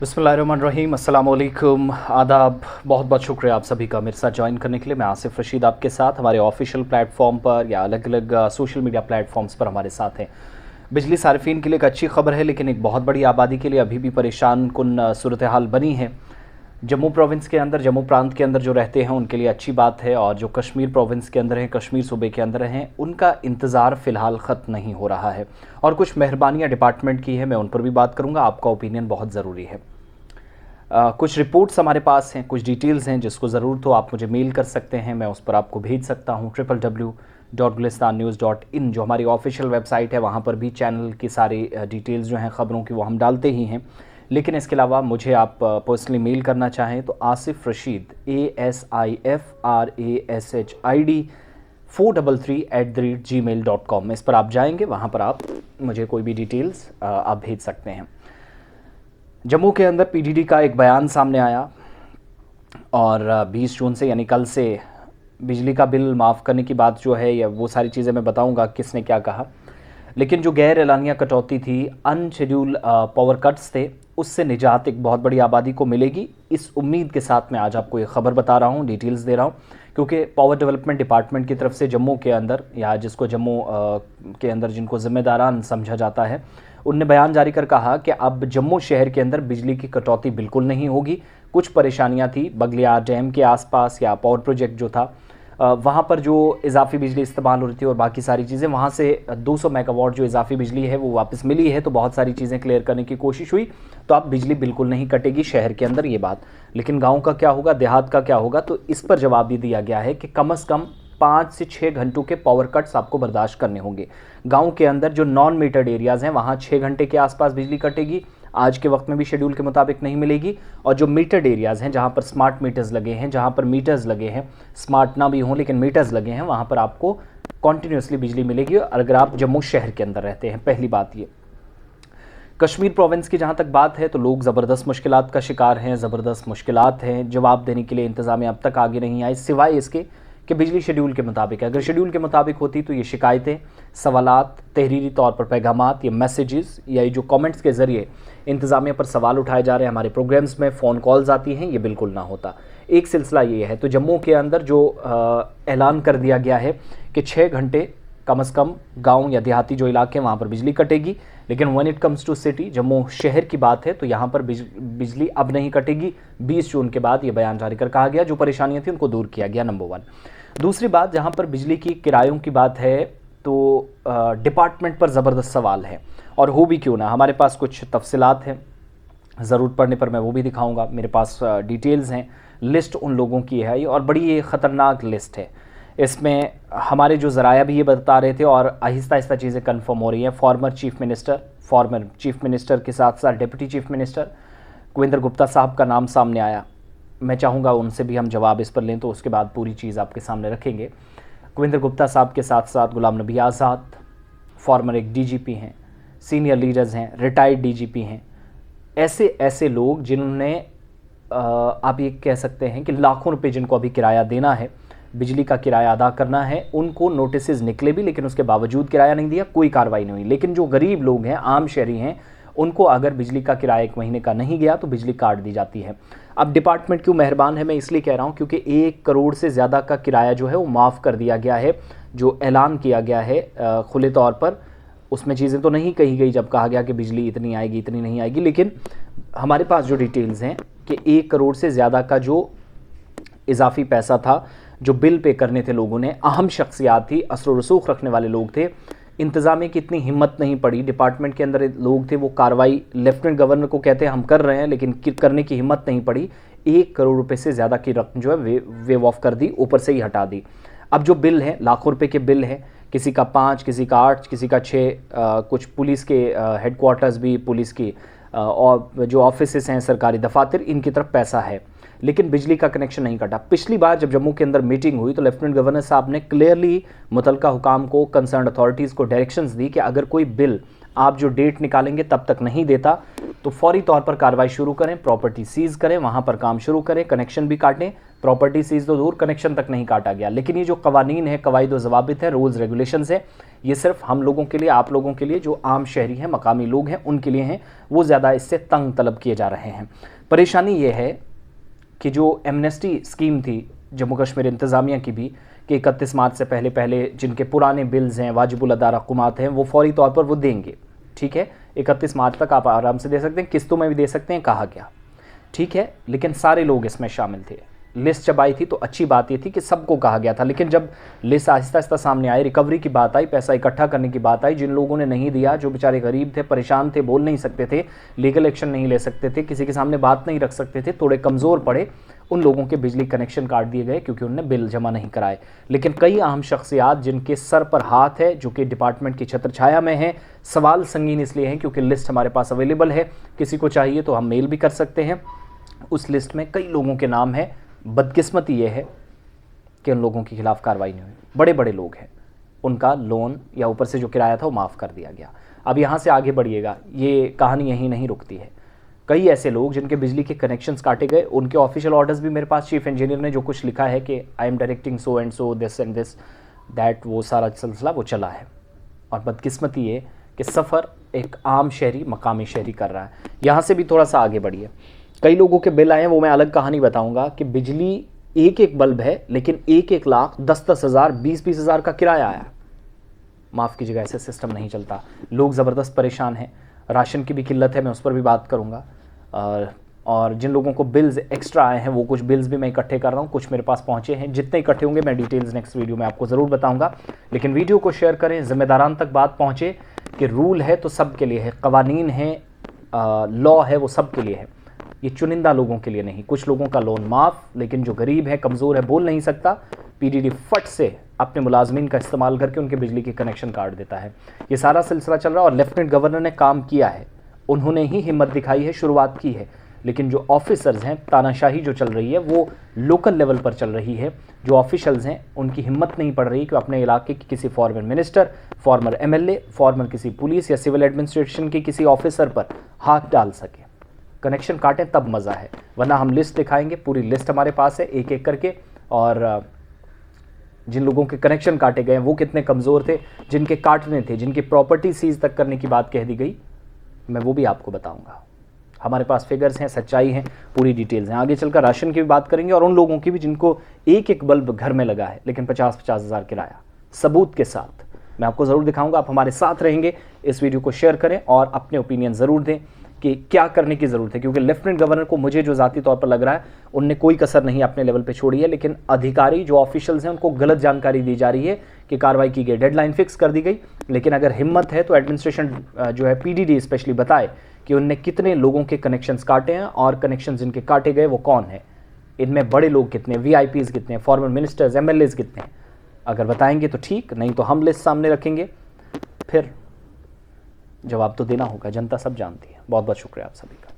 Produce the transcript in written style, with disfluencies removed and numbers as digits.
बिस्मिल्लाहिर्रहमानिर्रहीम, अस्सलाम वालेकुम, आदाब। बहुत बहुत शुक्रिया आप सभी का मेरे साथ ज्वाइन करने के लिए। मैं आसिफ रशीद आपके साथ हमारे ऑफिशियल प्लेटफॉर्म पर या अलग अलग सोशल मीडिया प्लेटफॉर्म्स पर हमारे साथ हैं। बिजली सार्फिन के लिए एक अच्छी खबर है, लेकिन एक बहुत बड़ी आबादी के लिए अभी भी परेशान कुन सूरत हाल बनी है। जम्मू प्रोविंस के अंदर, जम्मू प्रांत के अंदर जो रहते हैं उनके लिए अच्छी बात है, और जो कश्मीर प्रोविंस के अंदर हैं, कश्मीर सूबे के अंदर हैं, उनका इंतज़ार फ़िलहाल ख़त्म नहीं हो रहा है। और कुछ मेहरबानियाँ डिपार्टमेंट की है, मैं उन पर भी बात करूँगा। आपका ओपिनियन बहुत ज़रूरी है। कुछ रिपोर्ट्स हमारे पास हैं, कुछ डिटेल्स हैं, जिसको ज़रूरत हो आप मुझे मेल कर सकते हैं, मैं उस पर आपको भेज सकता हूँ। www.gulistannews.in जो हमारी ऑफिशियल वेबसाइट है, वहाँ पर भी चैनल की सारी डिटेल्स जो हैं ख़बरों की वो हम डालते ही हैं। लेकिन इसके अलावा मुझे आप पर्सनली मेल करना चाहें तो आसिफ रशीद ASIFRASHID 433@gmail.com, इस पर आप जाएंगे, वहाँ पर आप मुझे कोई भी डिटेल्स आप भेज सकते हैं। जम्मू के अंदर पीडीडी का एक बयान सामने आया और 20 जून से यानी कल से बिजली का बिल माफ़ करने की बात जो है, या वो सारी चीज़ें मैं बताऊंगा किसने क्या कहा। लेकिन जो गैर एलानिया कटौती थी, अनशेड्यूल पावर कट्स थे, उससे निजात एक बहुत बड़ी आबादी को मिलेगी। इस उम्मीद के साथ मैं आज आपको ये खबर बता रहा हूँ, डिटेल्स दे रहा हूँ, क्योंकि पावर डेवलपमेंट डिपार्टमेंट की तरफ से जम्मू के अंदर, या जिसको जम्मू के अंदर जिनको ज़िम्मेदारान समझा जाता है, उनने बयान जारी कर कहा कि अब जम्मू शहर के अंदर बिजली की कटौती बिल्कुल नहीं होगी। कुछ परेशानियां थी बगलियार डैम के आसपास या पावर प्रोजेक्ट जो था, वहाँ पर जो इजाफी बिजली इस्तेमाल हो रही थी और बाकी सारी चीज़ें, वहाँ से 200 मेगावाट जो इजाफी बिजली है वो वापस मिली है। तो बहुत सारी चीज़ें क्लियर करने की कोशिश हुई, तो अब बिजली बिल्कुल नहीं कटेगी शहर के अंदर, ये बात। लेकिन गाँव का क्या होगा, देहात का क्या होगा? तो इस पर जवाब ये दिया गया है कि कम से कम 5 से 6 घंटों के पावर कट्स आपको बर्दाश्त करने होंगे। गांव के अंदर जो नॉन मीटर्ड एरियाज़ हैं, वहाँ 6 घंटे के आसपास बिजली कटेगी, आज के वक्त में भी शेड्यूल के मुताबिक नहीं मिलेगी। और जो मीटर्ड एरियाज़ हैं, जहाँ पर स्मार्ट मीटर्स लगे हैं, जहाँ पर मीटर्स लगे हैं, स्मार्ट ना भी हों लेकिन मीटर्स लगे हैं, वहाँ पर आपको कॉन्टीन्यूसली बिजली मिलेगी, अगर आप जम्मू शहर के अंदर रहते हैं। पहली बात ये। कश्मीर प्रोविंस की जहाँ तक बात है, तो लोग ज़बरदस्त मुश्किलात का शिकार हैं, ज़बरदस्त मुश्किलात हैं। जवाब देने के लिए इंतज़ामिया अब तक आगे नहीं आई, सिवाय इसके कि बिजली शेड्यूल के मुताबिक है। अगर शेड्यूल के मुताबिक होती तो ये शिकायतें, सवालात, तहरीरी तौर पर पैगामात, ये मैसेजेस या ये जो कमेंट्स के ज़रिए इंतज़ामिया पर सवाल उठाए जा रहे हैं, हमारे प्रोग्राम्स में फ़ोन कॉल्स आती हैं, ये बिल्कुल ना होता। एक सिलसिला ये है। तो जम्मू के अंदर जो ऐलान कर दिया गया है कि 6 घंटे कम से कम गाँव या देहाती जो इलाके हैं वहाँ पर बिजली कटेगी। लेकिन when it comes to city, Jammu शहर की बात है, तो यहाँ पर बिजली अब नहीं कटेगी। 20 जून के बाद ये बयान जारी कर कहा गया, जो परेशानियाँ थी उनको दूर किया गया, नंबर 1। दूसरी बात, जहाँ पर बिजली की किरायों की बात है, तो डिपार्टमेंट पर ज़बरदस्त सवाल है, और हो भी क्यों ना। हमारे पास कुछ तफसीलात हैं, ज़रूरत पड़ने पर मैं वो भी दिखाऊंगा। मेरे पास डिटेल्स हैं, लिस्ट उन लोगों की है, और बड़ी ये ख़तरनाक लिस्ट है। इसमें हमारे जो ज़राया भी ये बता रहे थे, और आहिस्ता आहिस्ता चीज़ें कन्फर्म हो रही हैं। फॉर्मर चीफ मिनिस्टर के साथ साथ डिप्टी चीफ मिनिस्टर कुविंदर गुप्ता साहब का नाम सामने आया। मैं चाहूँगा उनसे भी हम जवाब इस पर लें, तो उसके बाद पूरी चीज़ आपके सामने रखेंगे। कुविंदर गुप्ता साहब के साथ साथ गुलाम नबी आज़ाद, फॉर्मर एक डीजीपी हैं, सीनियर लीडर्स हैं, रिटायर्ड डीजीपी हैं, ऐसे ऐसे लोग जिन्होंने आप ये कह सकते हैं कि लाखों रुपए जिनको अभी किराया देना है, बिजली का किराया अदा करना है, उनको नोटिस निकले भी, लेकिन उसके बावजूद किराया नहीं दिया, कोई कार्रवाई नहीं हुई। लेकिन जो गरीब लोग हैं, आम शहरी हैं, उनको अगर बिजली का किराया 1 महीने का नहीं गया तो बिजली काट दी जाती है। अब डिपार्टमेंट क्यों मेहरबान है, मैं इसलिए कह रहा हूँ क्योंकि 1 करोड़ से ज़्यादा का किराया जो है वो माफ़ कर दिया गया है। जो ऐलान किया गया है खुले तौर पर, उसमें चीज़ें तो नहीं कही गई जब कहा गया कि बिजली इतनी आएगी, इतनी नहीं आएगी, लेकिन हमारे पास जो डिटेल्स हैं कि 1 करोड़ से ज़्यादा का जो इजाफी पैसा था, जो बिल पे करने थे लोगों ने, अहम शख्सियात थी, असर रसूख रखने वाले लोग थे, इंतज़ामिया की इतनी हिम्मत नहीं पड़ी। डिपार्टमेंट के अंदर लोग थे, वो कार्रवाई लेफ्टिनेंट गवर्नर को कहते हैं हम कर रहे हैं, लेकिन करने की हिम्मत नहीं पड़ी। 1 करोड़ रुपए से ज़्यादा की रकम जो है वेव ऑफ कर दी, ऊपर से ही हटा दी। अब जो बिल है, लाखों रुपए के बिल हैं, किसी का 5, किसी का 8, किसी का 6, कुछ पुलिस के हेडक्वार्टर्स भी, पुलिस की और जो ऑफिसेस हैं, सरकारी दफातर, इनकी तरफ पैसा है, लेकिन बिजली का कनेक्शन नहीं कटा। पिछली बार जब जम्मू के अंदर मीटिंग हुई तो लेफ्टिनेंट गवर्नर साहब ने क्लियरली मुतलका हुकाम को, कंसर्न अथॉरिटीज़ को डायरेक्शंस दी कि अगर कोई बिल आप जो डेट निकालेंगे तब तक नहीं देता तो फौरी तौर पर कार्रवाई शुरू करें, प्रॉपर्टी सीज करें, वहाँ पर काम शुरू करें, कनेक्शन भी काटें। प्रॉपर्टी सीज तो दूर, कनेक्शन तक नहीं काटा गया। लेकिन ये जो कवानीन है, कवायद व ज़वाबित है, रूल्स रेगुलेशंस है, ये सिर्फ हम लोगों के लिए, आप लोगों के लिए, जो आम शहरी हैं, मकामी लोग हैं, उनके लिए हैं। वो ज़्यादा इससे तंग तलब किए जा रहे हैं। परेशानी ये है कि जो एमनेस्टी स्कीम थी जम्मू कश्मीर इंतज़ामिया की भी, कि 31 मार्च से पहले पहले जिनके पुराने बिल्स हैं, वाजिबुल अदा रक़ुमात हैं, वो फौरी तौर पर वो देंगे। ठीक है, 31 मार्च तक आप आराम से दे सकते हैं, किस्तों में भी दे सकते हैं, कहा गया। ठीक है, लेकिन सारे लोग इसमें शामिल थे। लिस्ट जब आई थी तो अच्छी बात ये थी कि सबको कहा गया था, लेकिन जब लिस्ट आहिस्ता आहिस्ता सामने आई, रिकवरी की बात आई, पैसा इकट्ठा करने की बात आई, जिन लोगों ने नहीं दिया, जो बेचारे गरीब थे, परेशान थे, बोल नहीं सकते थे, लीगल एक्शन नहीं ले सकते थे, किसी के सामने बात नहीं रख सकते थे, थोड़े कमज़ोर पड़े, उन लोगों के बिजली कनेक्शन काट दिए गए क्योंकि उन्होंने बिल जमा नहीं कराए। लेकिन कई अहम शख्सियात जिनके सर पर हाथ है, जो कि डिपार्टमेंट की छत्रछाया में हैं, सवाल संगीन इसलिए हैं क्योंकि लिस्ट हमारे पास अवेलेबल है, किसी को चाहिए तो हम मेल भी कर सकते हैं। उस लिस्ट में कई लोगों के नाम है। बदकिस्मती ये है कि उन लोगों के खिलाफ कार्रवाई नहीं हुई। बड़े बड़े लोग हैं, उनका लोन या ऊपर से जो किराया था वो माफ़ कर दिया गया। अब यहाँ से आगे बढ़िएगा, ये कहानी यहीं नहीं रुकती है। कई ऐसे लोग जिनके बिजली के कनेक्शंस काटे गए, उनके ऑफिशियल ऑर्डर्स भी मेरे पास, चीफ इंजीनियर ने जो कुछ लिखा है कि I am directing so and so, this and this that, वो सारा सिलसिला वो चला है। और बदकिस्मती ये कि सफ़र एक आम शहरी, मकामी शहरी कर रहा है। यहाँ से भी थोड़ा सा आगे बढ़िए। कई लोगों के बिल आए हैं, वो मैं अलग कहानी बताऊंगा कि बिजली एक एक बल्ब है, लेकिन 1-1 लाख, 10-10 हज़ार, 20-20 हज़ार का किराया आया। माफ़ कीजिएगा, ऐसे सिस्टम नहीं चलता। लोग ज़बरदस्त परेशान हैं, राशन की भी किल्लत है, मैं उस पर भी बात करूंगा। और जिन लोगों को बिल्स एक्स्ट्रा आए हैं, वो कुछ बिल्स भी मैं इकट्ठे कर रहा हूँ, कुछ मेरे पास पहुँचे हैं। जितने इकट्ठे होंगे मैं डिटेल्स नेक्स्ट वीडियो में आपको ज़रूर बताऊँगा। लेकिन वीडियो को शेयर करें, ज़िम्मेदारान तक बात पहुँचे कि रूल है तो सब के लिए है, कवानीन है, लॉ है, वो सब के लिए है, ये चुनिंदा लोगों के लिए नहीं। कुछ लोगों का लोन माफ़, लेकिन जो गरीब है, कमज़ोर है, बोल नहीं सकता, पीडीडी फट से अपने मुलाजमीन का इस्तेमाल करके उनके बिजली के कनेक्शन काट देता है। ये सारा सिलसिला चल रहा है और लेफ्टिनेंट गवर्नर ने काम किया है, उन्होंने ही हिम्मत दिखाई है, शुरुआत की है। लेकिन जो ऑफिसर्स हैं, तानाशाही जो चल रही है वो लोकल लेवल पर चल रही है। जो ऑफिशियल्स हैं उनकी हिम्मत नहीं पड़ रही कि अपने इलाके की किसी former minister, farmer MLA, farmer किसी पुलिस या सिविल एडमिनिस्ट्रेशन के किसी ऑफिसर पर हाथ डाल सके। कनेक्शन काटें तब मज़ा है, वरना हम लिस्ट दिखाएंगे, पूरी लिस्ट हमारे पास है एक एक करके। और जिन लोगों के कनेक्शन काटे गए वो कितने कमज़ोर थे, जिनके काटने थे, जिनकी प्रॉपर्टी सीज तक करने की बात कह दी गई, मैं वो भी आपको बताऊंगा। हमारे पास फिगर्स हैं, सच्चाई है, पूरी डिटेल्स हैं। आगे चलकर राशन की भी बात करेंगे और उन लोगों की भी जिनको एक एक बल्ब घर में लगा है, लेकिन 50-50 हज़ार किराया, सबूत के साथ मैं आपको ज़रूर दिखाऊंगा। आप हमारे साथ रहेंगे, इस वीडियो को शेयर करें और अपने ओपिनियन ज़रूर दें कि क्या करने की ज़रूरत है। क्योंकि लेफ्टिनेंट गवर्नर को, मुझे जो ज़ाती तौर पर लग रहा है, उनने कोई कसर नहीं अपने लेवल पे छोड़ी है, लेकिन अधिकारी जो ऑफिशियल्स हैं उनको गलत जानकारी दी जा रही है कि कार्रवाई की गई, डेडलाइन फिक्स कर दी गई। लेकिन अगर हिम्मत है तो एडमिनिस्ट्रेशन जो है, पीडीडी स्पेशली, बताए कि उनने कितने लोगों के कनेक्शंस काटे हैं और कनेक्शंस जिनके काटे गए वो कौन है, इनमें बड़े लोग कितने, वीआईपीज़ कितने, फॉर्मर मिनिस्टर्स, एमएलएज कितने। अगर बताएंगे तो ठीक, नहीं तो हम लिस्ट सामने रखेंगे, फिर जवाब तो देना होगा, जनता सब जानती है। बहुत बहुत शुक्रिया आप सभी का।